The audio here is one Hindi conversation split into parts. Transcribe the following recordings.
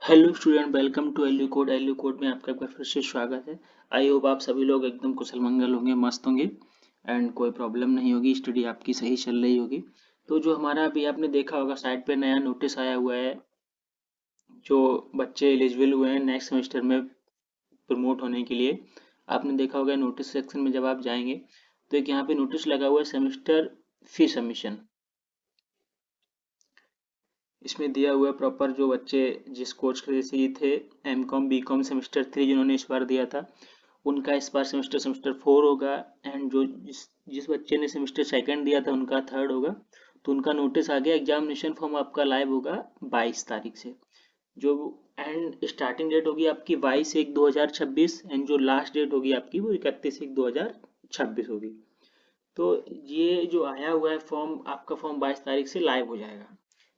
हेलो स्टूडेंट, वेलकम टू एल्यू कोड। एल्यू कोड में आपका एक बार फिर से स्वागत है। आई होप आप सभी लोग एकदम कुशल मंगल होंगे, मस्त होंगे एंड कोई प्रॉब्लम नहीं होगी, स्टडी आपकी सही चल रही होगी। तो जो हमारा अभी आपने देखा होगा साइट पे नया नोटिस आया हुआ है, जो बच्चे एलिजिबल हुए हैं नेक्स्ट सेमेस्टर में प्रमोट होने के लिए। आपने देखा होगा नोटिस सेक्शन में जब आप जाएंगे तो एक यहाँ पे नोटिस लगा हुआ है, सेमेस्टर फी सबमिशन। इसमें दिया हुआ है प्रॉपर जो बच्चे जिस कोर्स के जैसे थे, M Com B Com semester 3 जिन्होंने इस बार दिया था, उनका इस बार सेमेस्टर 4 होगा। एंड जो जिस बच्चे ने सेमेस्टर सेकंड दिया था उनका थर्ड होगा। तो उनका नोटिस आ गया, एग्जामिनेशन फॉर्म आपका लाइव होगा 22 तारीख से। जो एंड स्टार्टिंग डेट होगी आपकी 22/1/2026 एंड जो लास्ट डेट होगी आपकी वो 31/1/2026 होगी। तो ये जो आया हुआ है फॉर्म, आपका फॉर्म 22 तारीख से लाइव हो जाएगा।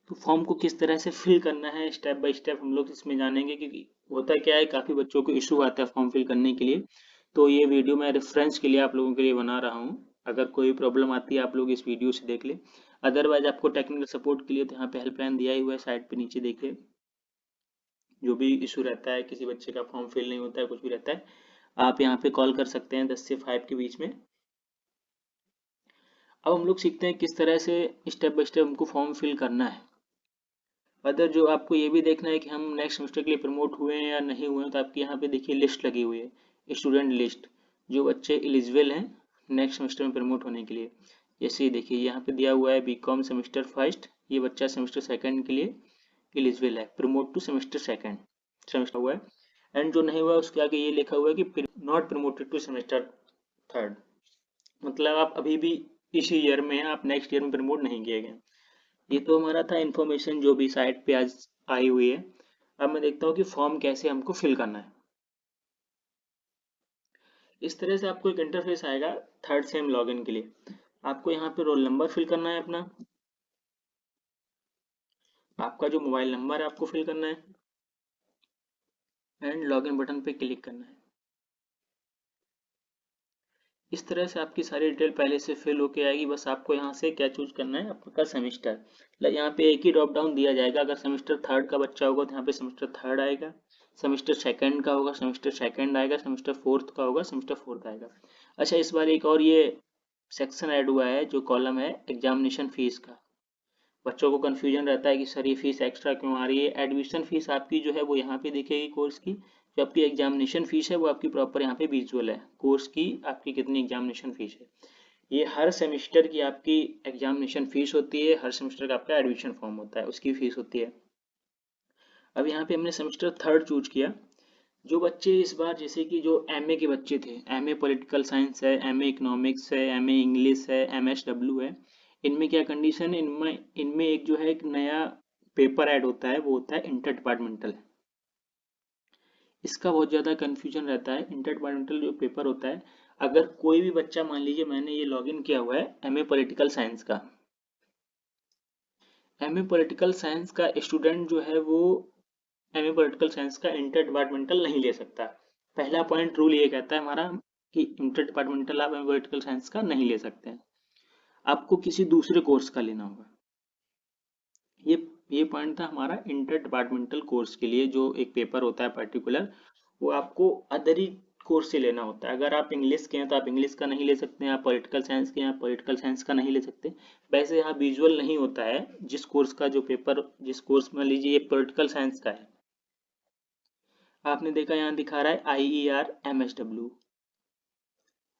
तो फॉर्म को किस तरह से फिल करना है स्टेप बाय स्टेप हम लोग इसमें जानेंगे, क्योंकि होता क्या है, काफी बच्चों को इशू आता है फॉर्म फिल करने के लिए। तो ये वीडियो मैं रेफरेंस के लिए आप लोगों के लिए बना रहा हूँ। अगर कोई प्रॉब्लम आती है आप लोग इस वीडियो से देख ले। अदरवाइज आपको टेक्निकल सपोर्ट के लिए तो यहाँ पे हेल्पलाइन दिया ही हुआ है साइड पे नीचे देखिए। जो भी इशू रहता है, किसी बच्चे का फॉर्म फिल नहीं होता है, कुछ भी रहता है, आप यहाँ पे कॉल कर सकते हैं 10 से 5 के बीच में। अब हम लोग सीखते हैं किस तरह से स्टेप बाय स्टेप हमको फॉर्म फिल करना है। अदर जो आपको ये भी देखना है कि हम नेक्स्ट सेमेस्टर के लिए प्रमोट हुए हैं या नहीं हुए हैं, तो आपकी यहाँ पे देखिए लिस्ट लगी हुई है, स्टूडेंट लिस्ट, जो बच्चे एलिजिबल हैं नेक्स्ट सेमेस्टर में प्रमोट होने के लिए। जैसे ही देखिए यहाँ पे दिया हुआ है बीकॉम सेमेस्टर फर्स्ट, ये बच्चा सेमेस्टर सेकंड के लिए एलिजिबल है, promote to semester second semester हुआ है। एंड जो नहीं हुआ उसके आगे ये लिखा हुआ है कि not promoted to semester third, मतलब आप अभी भी इसी ईयर में हैं, आप नेक्स्ट ईयर में प्रमोट नहीं किए गए। ये तो हमारा था इन्फॉर्मेशन जो भी साइट पे आज आई हुई है। अब मैं देखता हूँ कि फॉर्म कैसे हमको फिल करना है। इस तरह से आपको एक इंटरफेस आएगा थर्ड सेम लॉगिन के लिए। आपको यहाँ पे रोल नंबर फिल करना है अपना, आपका जो मोबाइल नंबर है आपको फिल करना है एंड लॉगिन बटन पे क्लिक करना है। इस तरह से आपकी सारी डिटेल पहले से फिल होके आएगी। बस आपको यहाँ से क्या चूज करना है, आपका सेमेस्टर। यहाँ पे एक ही ड्रॉप डाउन दिया जाएगा, अगर सेमेस्टर थर्ड का बच्चा होगा तो यहाँ पे सेमेस्टर थर्ड आएगा, सेमेस्टर सेकंड का होगा सेमेस्टर सेकंड आएगा, सेमेस्टर फोर्थ का होगा सेमेस्टर फोर्थ आएगा। अच्छा, इस बार एक और ये सेक्शन ऐड हुआ है, जो कॉलम है एग्जामिनेशन फीस का। बच्चों को कंफ्यूजन रहता है कि सर ये फीस एक्स्ट्रा क्यों आ रही है। एडमिशन फीस आपकी जो है वो यहाँ पे दिखेगी कोर्स की, जो आपकी एग्जामिनेशन फीस है वो आपकी प्रॉपर यहाँ पे विजुअल है, कोर्स की आपकी कितनी एग्जामिनेशन फीस है। ये हर सेमेस्टर की आपकी एग्जामिनेशन फीस होती है, हर सेमेस्टर का आपका एडमिशन फॉर्म होता है उसकी फीस होती है। अब यहाँ पे हमने सेमेस्टर थर्ड चूज किया। जो बच्चे इस बार जैसे कि जो एमए के बच्चे थे, एमए पॉलिटिकल साइंस है, एमए इकोनॉमिक्स है, एमए इंग्लिश है, एमएसडब्ल्यू है, इनमें क्या कंडीशन है, इनमें इनमें एक जो है एक नया पेपर ऐड होता है, वो होता है इंटर डिपार्टमेंटल। इसका बहुत ज़्यादा कन्फ्यूजन रहता है। इंटर डिपार्टमेंटल जो पेपर होता है, अगर कोई भी बच्चा, मान लीजिए मैंने ये लॉगिन किया हुआ है एमए पॉलिटिकल साइंस का, एमए पॉलिटिकल साइंस का स्टूडेंट जो है वो एमए पॉलिटिकल साइंस का इंटर डिपार्टमेंटल नहीं ले सकता। पहला पॉइंट रूल ये कहता है हमारा कि इंटर डिपार्टमेंटल आप एमए पॉलिटिकल साइंस का नहीं ले सकते हैं, आपको किसी दूसरे कोर्स का लेना होगा। ये ये पॉइंट था हमारा इंटर डिपार्टमेंटल कोर्स के लिए, जो एक पेपर होता है पर्टिकुलर, वो आपको अदर ही कोर्स से लेना होता है। अगर आप इंग्लिश के हैं तो आप इंग्लिश का नहीं ले सकते हैं, आप पॉलिटिकल साइंस के हैं आप पॉलिटिकल साइंस का नहीं ले सकते। वैसे यहाँ विजुअल नहीं होता है जिस कोर्स का जो पेपर, जिस कोर्स में लीजिए ये पॉलिटिकल साइंस का है, आपने देखा यहाँ दिखा रहा है IER MSW,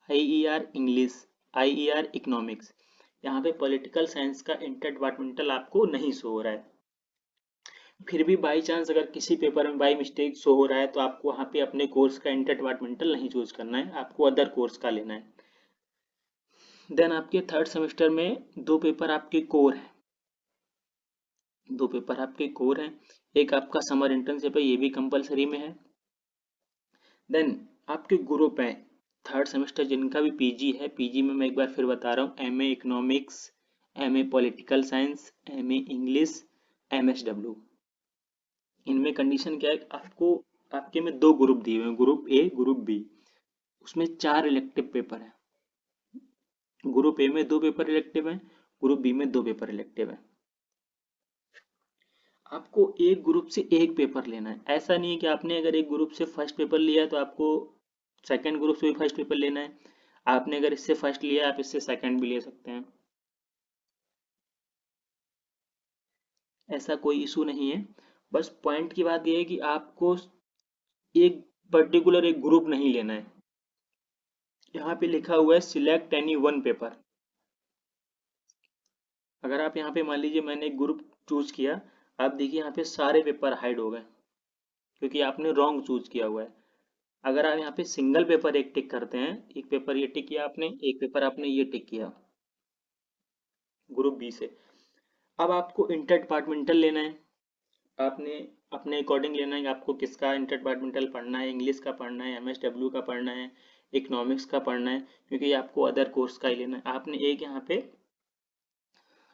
IER English, IER economics. यहाँ पे पॉलिटिकल साइंस का इंटर डिपार्टमेंटल आपको नहीं शो हो रहा है। फिर भी बाई चांस अगर किसी पेपर में बाई मिस्टेक शो हो रहा है तो आपको वहाँ पे अपने कोर्स का इंटर डिपार्टमेंटल नहीं चूज करना है, आपको अदर कोर्स का लेना है। देन आपके थर्ड सेमेस्टर में दो पेपर आपके कोर हैं, दो पेपर आपके कोर हैं। एक आपका समर इंटर्नशिप है, ये भी कंपलसरी में है। देन आपके ग्रुप हैं थर्ड सेमेस्टर जिनका भी पीजी है, पीजी में मैं एक बार फिर बता रहा हूँ, MA economics, MA political science, MA English, MSW. इनमें कंडीशन क्या है, आपको आपके में दो ग्रुप दिए हुए हैं, ग्रुप ए ग्रुप बी, उसमें 4 इलेक्टिव पेपर है। ग्रुप ए में 2 पेपर इलेक्टिव हैं, ग्रुप बी में 2 पेपर इलेक्टिव है। आपको एक ग्रुप से एक पेपर लेना है। ऐसा नहीं है कि आपने अगर एक ग्रुप से फर्स्ट पेपर लिया है तो आपको सेकंड ग्रुप से भी फर्स्ट पेपर लेना है। आपने अगर इससे फर्स्ट लिया आप इससे सेकंड भी ले सकते हैं, ऐसा कोई इशू नहीं है। बस पॉइंट की बात यह है कि आपको एक पर्टिकुलर एक ग्रुप नहीं लेना है। यहाँ पे लिखा हुआ है सिलेक्ट एनी वन पेपर। अगर आप यहाँ पे मान लीजिए मैंने एक ग्रुप चूज किया, आप देखिए यहाँ पे सारे पेपर हाइड हो गए क्योंकि आपने रॉन्ग चूज किया हुआ है। अगर आप यहाँ पे सिंगल पेपर एक टिक करते हैं, एक पेपर ये टिक किया आपने, एक पेपर आपने ये टिक किया ग्रुप बी से, अब आपको इंटर डिपार्टमेंटल लेना है। आपने अपने अकॉर्डिंग लेना है कि आपको किसका इंटर डिपार्टमेंटल पढ़ना है, इंग्लिश का पढ़ना है, एमएसडब्ल्यू का पढ़ना है, इकोनॉमिक्स का पढ़ना है, क्योंकि आपको अदर कोर्स का ही लेना है। आपने एक यहाँ पे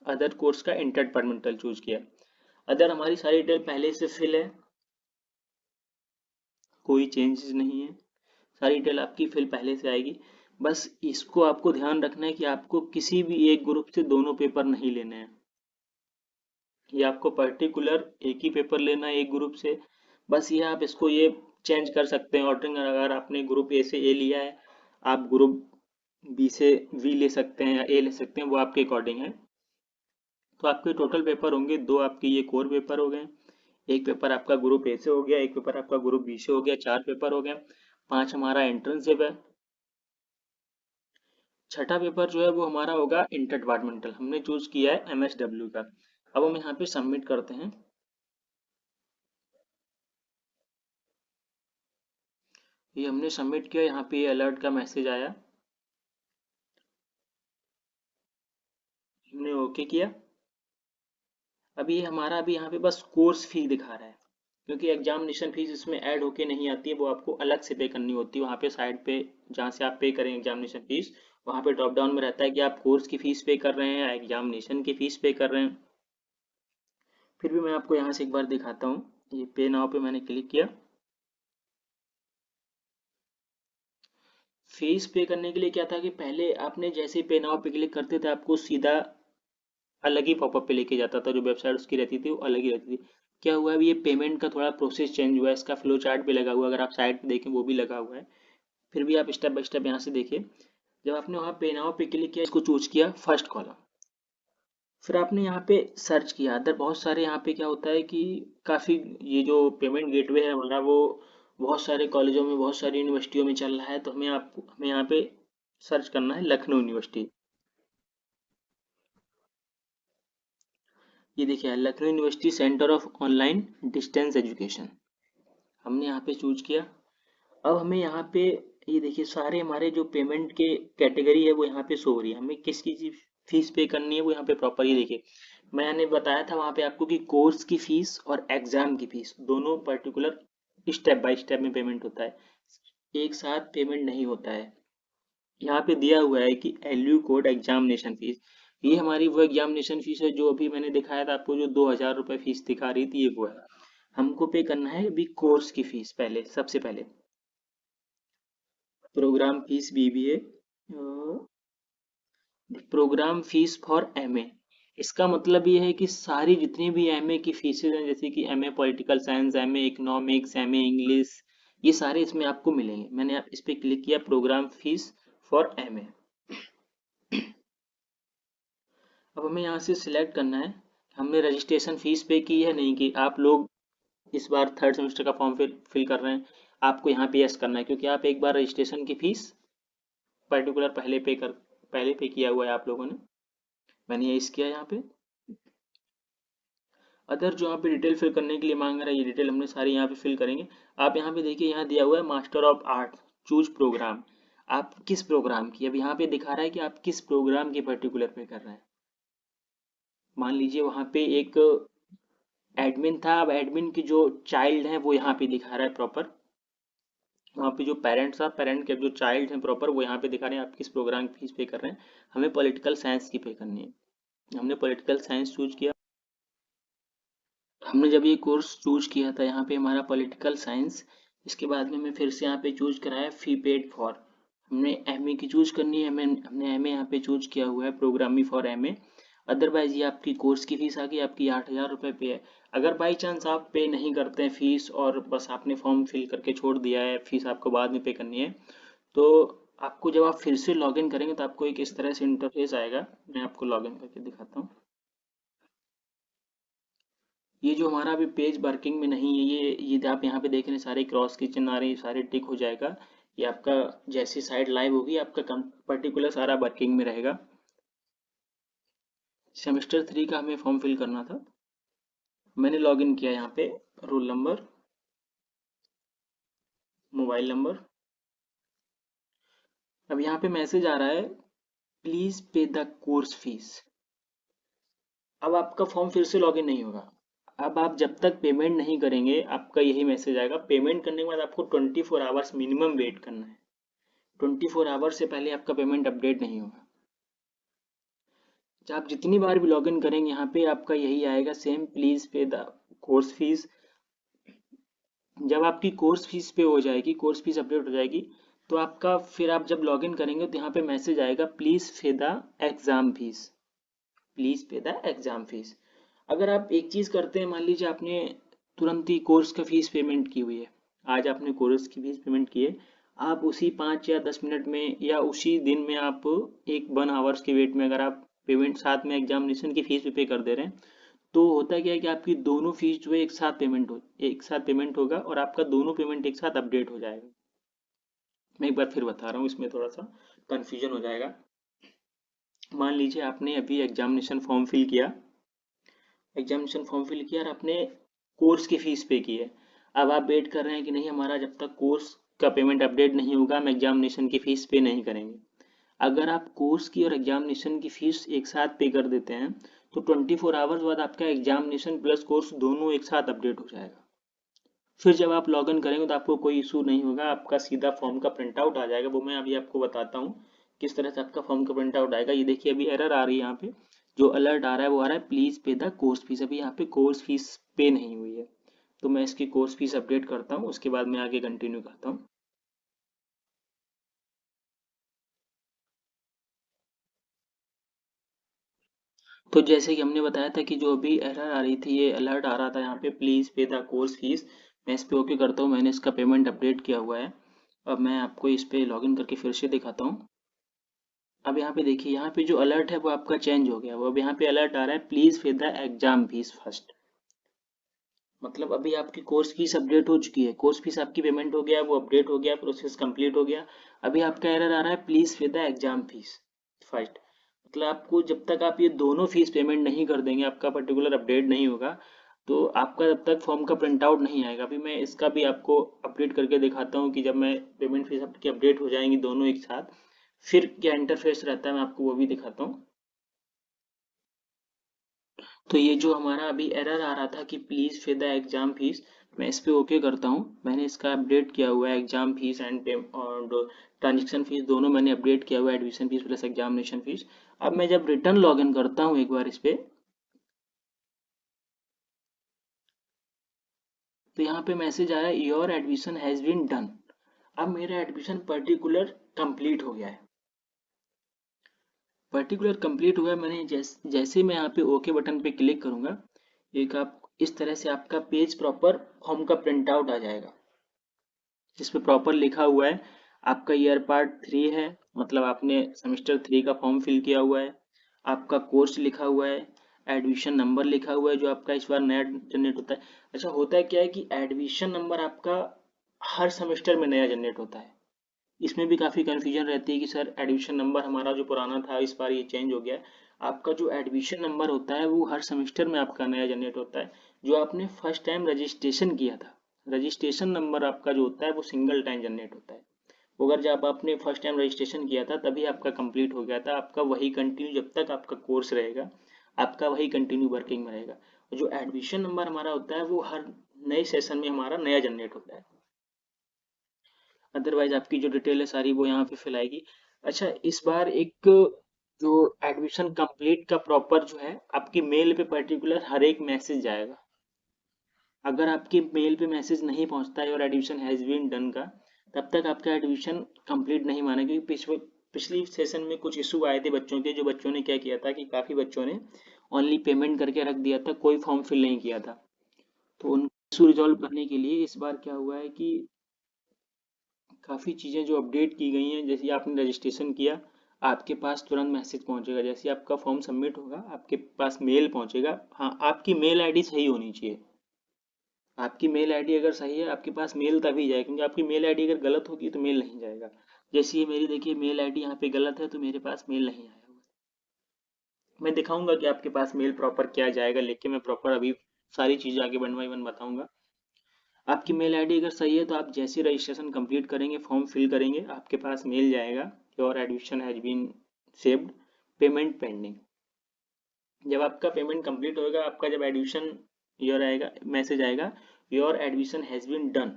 अदर कोर्स का इंटर डिपार्टमेंटल चूज किया। अदर हमारी सारी डिटेल पहले से फिल है, कोई चेंजेस नहीं है, सारी डिटेल आपकी फिल पहले से आएगी। बस इसको आपको ध्यान रखना है कि आपको किसी भी एक ग्रुप से दोनों पेपर नहीं लेने हैं। ये आपको पर्टिकुलर एक ही पेपर लेना है एक ग्रुप से। बस ये आप इसको ये चेंज कर सकते हैं ऑर्डरिंग। अगर आपने ग्रुप ए से ए लिया है, आप ग्रुप बी से वी ले सकते हैं या ए ले सकते हैं, वो आपके अकॉर्डिंग है। तो आपके टोटल पेपर होंगे दो, आपके ये कोर पेपर हो गए, एक पेपर आपका ग्रुप ए से हो गया, एक पेपर आपका ग्रुप बी से हो गया, 4 पेपर हो गए। 5 हमारा एंट्रेंसिव है। छठा पेपर जो है वो हमारा होगा इंटर डिपार्टमेंटल। हमने चूज किया है एमएसडब्ल्यू का। अब हम यहाँ पे सबमिट करते हैं। ये हमने सबमिट किया, यहाँ पे अलर्ट का मैसेज आया, हमने ओके किया। अभी ये हमारा अभी यहाँ पे बस कोर्स फी दिखा रहा है, क्योंकि एग्जामिनेशन फीस इसमें ऐड होके नहीं आती है, वो आपको अलग से पे करनी होती है। वहाँ पे साइड पे जहाँ से आप पे करें एग्जामिनेशन फीस, वहाँ पे ड्रॉप डाउन में रहता है कि आप कोर्स की फीस पे कर रहे हैं या एग्जामिनेशन की फीस पे कर रहे हैं। फिर भी मैं आपको यहाँ से एक बार दिखाता हूँ। ये पे नाउ पे मैंने क्लिक किया। फीस पे करने के लिए क्या था कि पहले आपने जैसे ही पे नाउ पे क्लिक करते थे आपको सीधा अलग ही पॉपअप पे लेके जाता था, जो वेबसाइट उसकी रहती थी वो अलग ही रहती थी। क्या हुआ अभी ये पेमेंट का थोड़ा प्रोसेस चेंज हुआ है, इसका फ्लो चार्ट भी लगा हुआ है, अगर आप साइट पे देखें वो भी लगा हुआ है। फिर भी आप स्टेप बाय स्टेप यहाँ से देखिए। जब आपने वहाँ पे नाउ पे क्लिक किया, इसको चूज किया फर्स्ट कॉलम, फिर आपने यहाँ पे सर्च किया अदर। बहुत सारे यहाँ पे क्या होता है कि काफ़ी ये जो पेमेंट गेटवे है हमारा वो बहुत सारे कॉलेजों में बहुत सारी यूनिवर्सिटियों में चल रहा है, तो हमें यहाँ पे सर्च करना है लखनऊ यूनिवर्सिटी। ये देखिए Lucknow university centre of online distance education, हमने यहाँ पे चूज किया। अब हमें यहाँ पे ये देखिए सारे हमारे जो पेमेंट के कैटेगरी है वो यहाँ पे शो हो रही है, हमें किसकी फीस पे करनी है वो यहाँ पे प्रॉपर। ये देखिए मैंने बताया था वहाँ पे आपको कि कोर्स की फीस और एग्जाम की फीस दोनों पर्टिकुलर स्टेप बाय स्टेप में पेमेंट होता है, एक साथ पेमेंट नहीं होता है। यहाँ पे दिया हुआ है कि एलयू कोड एग्जामिनेशन फीस, ये हमारी वो एग्जामिनेशन फीस है जो अभी मैंने दिखाया था आपको, जो 2,000 रुपये फीस दिखा रही थी, ये वो है। हमको पे करना है अभी कोर्स की फीस पहले, सबसे पहले program fees BBA, program fees for MA. इसका मतलब ये है कि सारी जितनी भी एमए की फीसेज हैं, जैसे कि MA political science, MA economics, MA English, ये सारे इसमें आपको मिलेंगे। मैंने आप इस पर क्लिक किया प्रोग्राम फीस फॉर एमए। अब हमें यहाँ से सिलेक्ट करना है हमने रजिस्ट्रेशन फीस पे की है नहीं की। आप लोग इस बार थर्ड सेमेस्टर का फॉर्म फिल कर रहे हैं, आपको यहाँ पे यस करना है, क्योंकि आप एक बार रजिस्ट्रेशन की फीस पर्टिकुलर पहले पे किया हुआ है आप लोगों ने। मैंने यस किया यहाँ पे। अदर जो यहाँ पे डिटेल फिल करने के लिए मांग रहा है, ये डिटेल हमने सारी यहाँ पे फिल करेंगे। आप यहाँ पे देखिए यहाँ दिया हुआ है master of art, choose program. आप किस प्रोग्राम की, अब यहाँ पे दिखा रहा है कि आप किस प्रोग्राम की पर्टिकुलर पे कर रहे हैं। मान लीजिए वहाँ पे एक एडमिन था, अब एडमिन की जो चाइल्ड है वो यहाँ पे दिखा रहा है प्रॉपर। वहाँ पे जो पेरेंट्स था, पेरेंट के जो चाइल्ड हैं प्रॉपर वो यहाँ पे दिखा रहे हैं आप किस प्रोग्राम की फीस पे कर रहे हैं। हमें पॉलिटिकल साइंस की पे करनी है, हमने पॉलिटिकल साइंस चूज किया। हमने जब ये कोर्स चूज किया था यहाँ पे हमारा पॉलिटिकल साइंस, इसके बाद में हमें फिर से यहाँ पे चूज कराया फी पेड फॉर, हमने एमए की चूज करनी है। हमने एमए यहाँ पे चूज किया हुआ है प्रोग्रामिंग फॉर एमए। अदरवाइज ये आपकी कोर्स की फीस आ गई, आपकी 8,000 रुपये पे है। अगर बाई चांस आप पे नहीं करते हैं फीस और बस आपने फॉर्म फिल करके छोड़ दिया है, फीस आपको बाद में पे करनी है, तो आपको जब आप फिर से लॉगिन करेंगे तो आपको एक इस तरह से इंटरफेस आएगा। मैं आपको लॉगिन करके दिखाता हूँ। ये जो हमारा अभी पेज वर्किंग में नहीं है, ये आप यहाँ पे देख रहे हैं सारे क्रॉस के चिन्ह आ रहे हैं, सारे टिक हो जाएगा। ये आपका जैसी साइट लाइव होगी आपका पर्टिकुलर सारा वर्किंग में रहेगा। सेमेस्टर 3 का हमें फॉर्म फिल करना था। मैंने लॉगिन किया यहाँ पे, रोल नंबर, मोबाइल नंबर। अब यहाँ पे मैसेज आ रहा है please pay the course fees. अब आपका फॉर्म फिर से लॉगिन नहीं होगा। अब आप जब तक पेमेंट नहीं करेंगे आपका यही मैसेज आएगा। पेमेंट करने के बाद आपको 24 आवर्स मिनिमम वेट करना है। 24 आवर्स से पहले आपका पेमेंट अपडेट नहीं होगा। आप जितनी बार भी लॉगिन करेंगे यहाँ पे आपका यही आएगा same, please pay the course fees. जब आपकी कोर्स फीस पे हो जाएगी, कोर्स फीस अपडेट हो जाएगी, तो आपका फिर आप जब लॉगिन करेंगे तो यहाँ पे मैसेज आएगा please pay the exam fees, please pay the exam fees. अगर आप एक चीज करते हैं, मान लीजिए आपने तुरंत ही कोर्स का फीस पेमेंट की हुई है, आज आपने कोर्स की फीस पेमेंट की है, आप उसी 5 या 10 मिनट में या उसी दिन में आप एक 1 आवर्स के वेट में अगर आप पेमेंट साथ में एग्जामिनेशन की फीस भी पे कर दे रहे हैं, तो होता क्या है कि आपकी दोनों फीस जो है एक साथ पेमेंट होगा और आपका दोनों पेमेंट एक साथ अपडेट हो जाएगा। मैं एक बार फिर बता रहा हूँ, इसमें थोड़ा सा कंफ्यूजन हो जाएगा। मान लीजिए आपने अभी एग्जामिनेशन फॉर्म फिल किया, और आपने कोर्स की फीस पे की है। अब आप वेट कर रहे हैं कि नहीं, हमारा जब तक कोर्स का पेमेंट अपडेट नहीं होगा हम एग्जामिनेशन की फीस पे नहीं करेंगे। अगर आप कोर्स की और एग्जामिनेशन की फीस एक साथ पे कर देते हैं तो 24 आवर्स बाद आपका एग्जामिनेशन प्लस कोर्स दोनों एक साथ अपडेट हो जाएगा। फिर जब आप लॉग इन करेंगे तो आपको कोई इशू नहीं होगा, आपका सीधा फॉर्म का प्रिंट आउट आ जाएगा। वो मैं अभी आपको बताता हूँ किस तरह से आपका फॉर्म का प्रिंट आउट आएगा। ये देखिए अभी एरर आ रही है, यहाँ पे जो अलर्ट आ रहा है वो आ रहा है please pay the course fees. अभी यहाँ पे कोर्स फीस पे नहीं हुई है, तो मैं इसकी कोर्स फीस अपडेट करता हूँ, उसके बाद मैं आगे कंटिन्यू करता हूँ। तो जैसे कि हमने बताया था कि जो अभी एरर आ रही थी, ये अलर्ट आ रहा था यहाँ पे please pay the course fees, मैं इस पे ओके करता हूँ। मैंने इसका पेमेंट अपडेट किया हुआ है। अब मैं आपको इस पे लॉगिन करके फिर से दिखाता हूँ। अब यहाँ पे देखिए, यहाँ पे जो अलर्ट है वो आपका चेंज हो गया। वो अब यहाँ पे अलर्ट आ रहा है please pay the exam fees first. मतलब अभी आपकी कोर्स फीस अपडेट हो चुकी है, कोर्स फीस आपकी पेमेंट हो गया, वो अपडेट हो गया, प्रोसेस कंप्लीट हो गया। अभी आपका एरर आ रहा है please pay the exam fees first. मतलब आपको जब तक आप ये दोनों फीस पेमेंट नहीं कर देंगे, आपका पर्टिकुलर अपडेट नहीं होगा, तो आपका जब तक फॉर्म का प्रिंट आउट नहीं आएगा। अभी मैं इसका भी आपको अपडेट करके दिखाता हूँ कि जब मैं पेमेंट फीस आपकी अपडेट हो जाएंगी दोनों एक साथ, फिर क्या इंटरफेस रहता है, मैं आपको वो भी दिखाता हूँ। तो ये जो हमारा अभी एरर आ रहा था कि please pay the exam fees, मैं इस पे ओके करता हूँ। मैंने इसका अपडेट किया हुआ है, एग्जाम फीस एंड और ट्रांजेक्शन फीस दोनों मैंने अपडेट किया हुआ है, admission fees plus examination fees. अब मैं जब रिटर्न लॉगिन करता हूँ एक बार इस पे, तो यहाँ पे मैसेज आया your admission has been done. अब मेरा एडमिशन पर्टिकुलर कंप्लीट हो गया है, पर्टिकुलर कंप्लीट हुआ है। मैंने जैसे मैं यहाँ पे ओके बटन पे क्लिक करूंगा, एक आप इस तरह से आपका पेज प्रॉपर फॉर्म का प्रिंट आउट आ जाएगा, जिसपे प्रॉपर लिखा हुआ है आपका ईयर पार्ट 3 है, मतलब आपने सेमेस्टर 3 का फॉर्म फिल किया हुआ है, आपका कोर्स लिखा हुआ है, एडमिशन नंबर लिखा हुआ है जो आपका इस बार नया जनरेट होता है। अच्छा, होता है क्या है कि एडमिशन नंबर आपका हर सेमेस्टर में नया जनरेट होता है। इसमें भी काफ़ी कन्फ्यूजन रहती है कि सर एडमिशन नंबर हमारा जो पुराना था इस बार ये चेंज हो गया है। आपका जो एडमिशन नंबर होता है वो हर सेमेस्टर में आपका नया जनरेट होता है। जो आपने फर्स्ट टाइम रजिस्ट्रेशन किया था, रजिस्ट्रेशन नंबर आपका जो होता है वो सिंगल टाइम जनरेट होता है। अगर जब आपने फर्स्ट टाइम रजिस्ट्रेशन किया था तभी आपका कंप्लीट हो गया था, आपका वही कंटिन्यू जब तक आपका कोर्स रहेगा, आपका वही कंटिन्यू वर्किंग में रहेगा। जो एडमिशन नंबर हमारा होता है वो हर नए सेशन में हमारा नया जनरेट होता है। अदरवाइज आपकी जो डिटेल है सारी वो यहाँ पे फिल आएगी। अच्छा, इस बार एक जो एडमिशन कंप्लीट का प्रॉपर जो है आपकी मेल पे पर्टिकुलर हर एक मैसेज जाएगा। अगर आपके मेल पे मैसेज नहीं पहुंचता है और एडमिशन हैज बीन डन का, तब तक आपका एडमिशन कंप्लीट नहीं माना, क्योंकि पिछली सेशन में कुछ इशू आए थे बच्चों के, जो बच्चों ने क्या किया था कि काफ़ी बच्चों ने ओनली पेमेंट करके रख दिया था, कोई फॉर्म फिल नहीं किया था। तो उन इशू रिजॉल्व करने के लिए इस बार क्या हुआ है कि काफ़ी चीज़ें जो अपडेट की गई हैं, जैसे आपने रजिस्ट्रेशन किया आपके पास तुरंत मैसेज पहुंचेगा, जैसे आपका फॉर्म सबमिट होगा आपके पास मेल पहुंचेगा। हाँ, आपकी मेल आईडी सही होनी चाहिए। आपकी मेल आईडी अगर सही है आपके पास मेल तभी जाएगा, क्योंकि आपकी मेल आईडी अगर गलत होगी तो मेल नहीं जाएगा। जैसे ये मेरी देखिए मेल आईडी यहाँ पे गलत है तो मेरे पास मेल नहीं आया हुआ। मैं दिखाऊंगा कि आपके पास मेल प्रॉपर क्या जाएगा, लेकिन मैं प्रॉपर अभी सारी चीज़ें आगे वन बाई वन बताऊंगा। आपकी मेल आईडी अगर सही है तो आप जैसे रजिस्ट्रेशन कंप्लीट करेंगे, फॉर्म फिल करेंगे, आपके पास मेल जाएगा your admission has been saved, payment pending. जब आपका पेमेंट कंप्लीट होगा, आपका जब एडमिशन योर आएगा, मैसेज आएगा your admission has been done,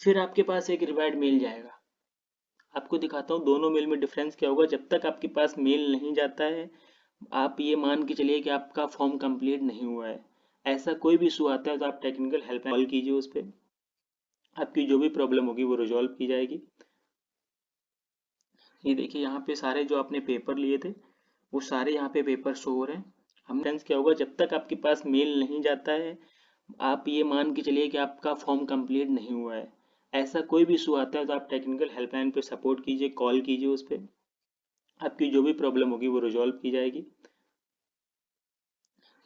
फिर आपके पास एक रिवाइड मेल जाएगा। आपको दिखाता हूँ दोनों मेल में डिफरेंस क्या होगा। जब तक आपके पास मेल नहीं जाता है आप ये मान के चलिए कि आपका फॉर्म कंप्लीट नहीं हुआ है। ऐसा कोई भी इशू आता है तो आप टेक्निकल हेल्प कॉल कीजिए, उस पर आपकी जो भी प्रॉब्लम होगी वो रिजॉल्व की जाएगी। ये देखिए यहाँ पे सारे जो आपने पेपर लिए थे वो सारे यहाँ पे पेपर शो हो रहे हैं। हम क्या होगा, जब तक आपके पास मेल नहीं जाता है आप ये मान के चलिए कि आपका फॉर्म कंप्लीट नहीं हुआ है। ऐसा कोई भी इशू आता है तो आप टेक्निकल हेल्पलाइन पे सपोर्ट कीजिए, कॉल कीजिए, उस पर आपकी जो भी प्रॉब्लम होगी वो रिजॉल्व की जाएगी।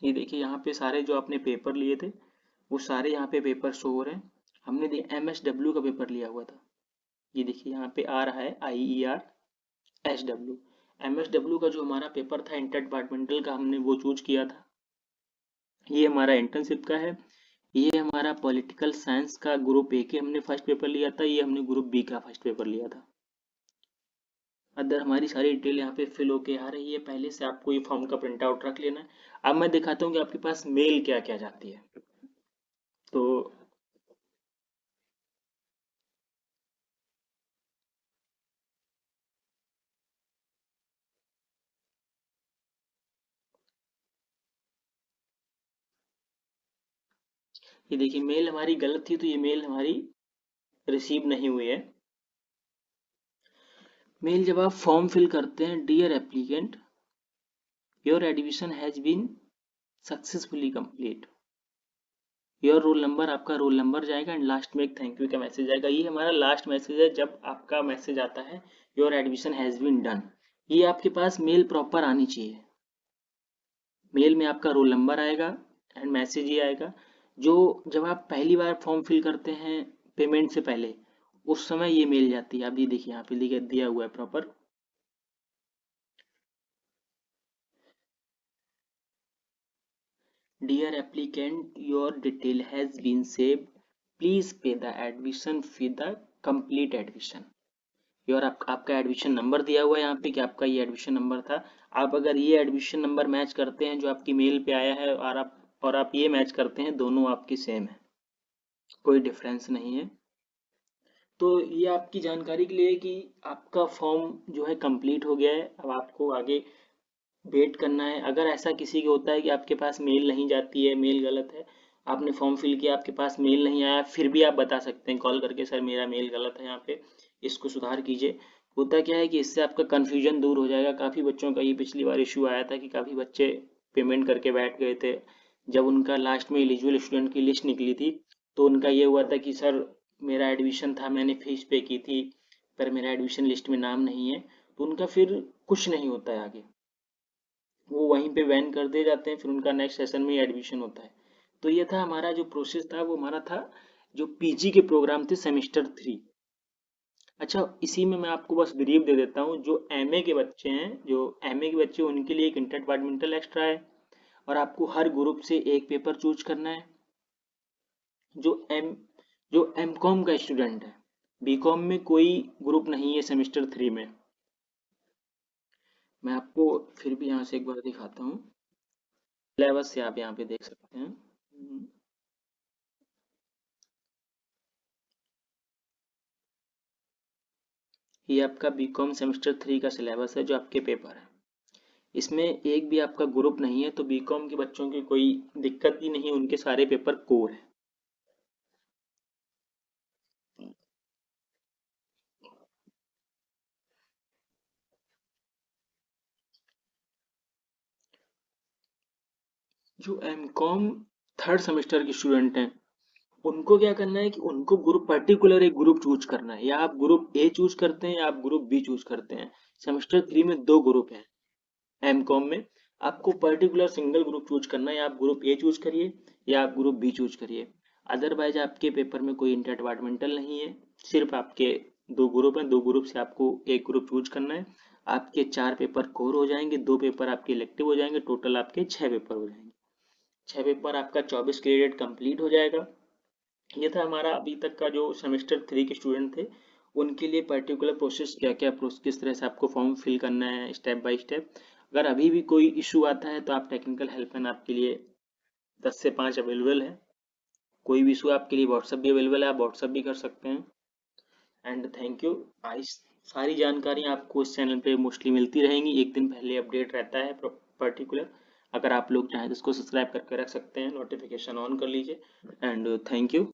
ये देखिए यहाँ पे सारे जो आपने पेपर लिए थे वो सारे यहाँ पे पेपर शो हो रहे हैं। हमने MSW का पेपर लिया हुआ था। ये देखिए यहाँ पे आ रहा है IER SW। MSW का जो हमारा पेपर था इंटर डिपार्टमेंटल का, हमने वो चूज किया था। ये हमारा इंटर्नशिप का है। ये हमारा पॉलिटिकल साइंस का ग्रुप ए के हमने फर्स्ट पेपर लिया था, ये हमने ग्रुप बी का फर्स्ट पेपर लिया था। अदर हमारी सारी डिटेल यहाँ पे फिल होके आ रही है, पहले से आपको ये फॉर्म का प्रिंट आउट रख लेना है। अब मैं दिखाता हूँ कि आपके पास मेल क्या क्या जाती है। तो ये देखिए मेल हमारी गलत थी, तो ये मेल हमारी रिसीव नहीं हुई है। मेल जब आप फॉर्म फिल करते हैं, dear applicant your admission has been successfully complete, your roll number, आपका रोल नंबर जाएगा एंड लास्ट में एक थैंक यू का मैसेज आएगा। ये हमारा लास्ट मैसेज है जब आपका मैसेज आता है your admission has been done. ये आपके पास मेल प्रॉपर आनी चाहिए। मेल में आपका रोल नंबर आएगा एंड मैसेज ही आएगा। जो जब आप पहली बार फॉर्म फिल करते हैं पेमेंट से पहले, उस समय ये मेल जाती है। आप ये देखिए यहाँ पे दिया हुआ है proper. Dear applicant your detail has been saved, please pay the admission fee the complete admission. Your आपका एडमिशन नंबर दिया हुआ है यहाँ पे कि आपका ये एडमिशन नंबर था। आप अगर ये एडमिशन नंबर मैच करते हैं जो आपकी मेल पे आया है और आप ये मैच करते हैं, दोनों आपकी सेम है, कोई डिफरेंस नहीं है। तो ये आपकी जानकारी के लिए कि आपका फॉर्म जो है कंप्लीट हो गया है। अब आपको आगे वेट करना है। अगर ऐसा किसी को होता है कि आपके पास मेल नहीं जाती है, मेल गलत है, आपने फॉर्म फिल किया आपके पास मेल नहीं आया, फिर भी आप बता सकते हैं कॉल करके, सर मेरा मेल गलत है, यहाँ पे इसको सुधार कीजिए। होता क्या है कि इससे आपका कन्फ्यूजन दूर हो जाएगा। काफ़ी बच्चों का ये पिछली बार इशू आया था कि काफ़ी बच्चे पेमेंट करके बैठ गए थे, जब उनका लास्ट में एलिजिबल स्टूडेंट की लिस्ट निकली थी तो उनका ये हुआ था कि सर मेरा एडमिशन था, मैंने फीस पे की थी, पर मेरा एडमिशन लिस्ट में नाम नहीं है। तो उनका फिर कुछ नहीं होता है आगे, वो वहीं पे बैन कर दिए जाते हैं, फिर उनका नेक्स्ट सेशन में एडमिशन होता है। तो ये था हमारा जो प्रोसेस था, वो हमारा था जो पीजी के प्रोग्राम थे सेमेस्टर 3। अच्छा, इसी में मैं आपको बस ब्रीफ दे देता हूँ। जो एमए के बच्चे हैं, जो एमए के बच्चे उनके लिए एक इंटर डिपार्टमेंटल एक्स्ट्रा है, और आपको हर ग्रुप से एक पेपर चूज करना है। जो एम जो एमकॉम का स्टूडेंट है, बीकॉम में कोई ग्रुप नहीं है सेमेस्टर 3 में। मैं आपको फिर भी यहाँ से एक बार दिखाता हूँ, सिलेबस से आप यहाँ पे देख सकते हैं। ये आपका बीकॉम सेमेस्टर 3 का सिलेबस है जो आपके पेपर है। इसमें एक भी आपका ग्रुप नहीं है, तो बीकॉम के बच्चों की कोई दिक्कत ही नहीं, उनके सारे पेपर कोर है। जो एमकॉम थर्ड सेमेस्टर के स्टूडेंट हैं उनको क्या करना है कि उनको ग्रुप पर्टिकुलर एक ग्रुप चूज करना है, या आप ग्रुप ए चूज करते हैं या आप ग्रुप बी चूज करते हैं। सेमेस्टर 3 में 2 ग्रुप हैं एमकॉम में, आपको पर्टिकुलर सिंगल ग्रुप चूज करना है, या आप ग्रुप ए चूज करिए या आप ग्रुप बी चूज करिए। अदरवाइज आपके पेपर में कोई इंटर डिपार्टमेंटल नहीं है, सिर्फ आपके 2 ग्रुप हैं, 2 ग्रुप से आपको एक ग्रुप चूज करना है। आपके 4 पेपर कोर हो जाएंगे, 2 पेपर आपके इलेक्टिव हो जाएंगे, टोटल आपके 6 पेपर हो जाएंगे। 6 पेपर आपका 24 क्रेडिट कंप्लीट हो जाएगा। ये था हमारा अभी तक का जो सेमेस्टर 3 के स्टूडेंट थे उनके लिए पर्टिकुलर प्रोसेस, क्या क्या प्रोसेस, किस तरह से आपको फॉर्म फिल करना है स्टेप बाय स्टेप। अगर अभी भी कोई इशू आता है तो आप टेक्निकल हेल्पलाइन आपके लिए 10 से 5 अवेलेबल है। कोई भी इशू आपके लिए व्हाट्सएप भी अवेलेबल है, आप व्हाट्सएप भी कर सकते हैं। And thank you. आज सारी जानकारी आपको इस चैनल पे मोस्टली मिलती रहेंगी, एक दिन पहले अपडेट रहता है पर्टिकुलर। अगर आप लोग चाहें तो इसको सब्सक्राइब करके रख सकते हैं, नोटिफिकेशन ऑन कर लीजिए। And thank you.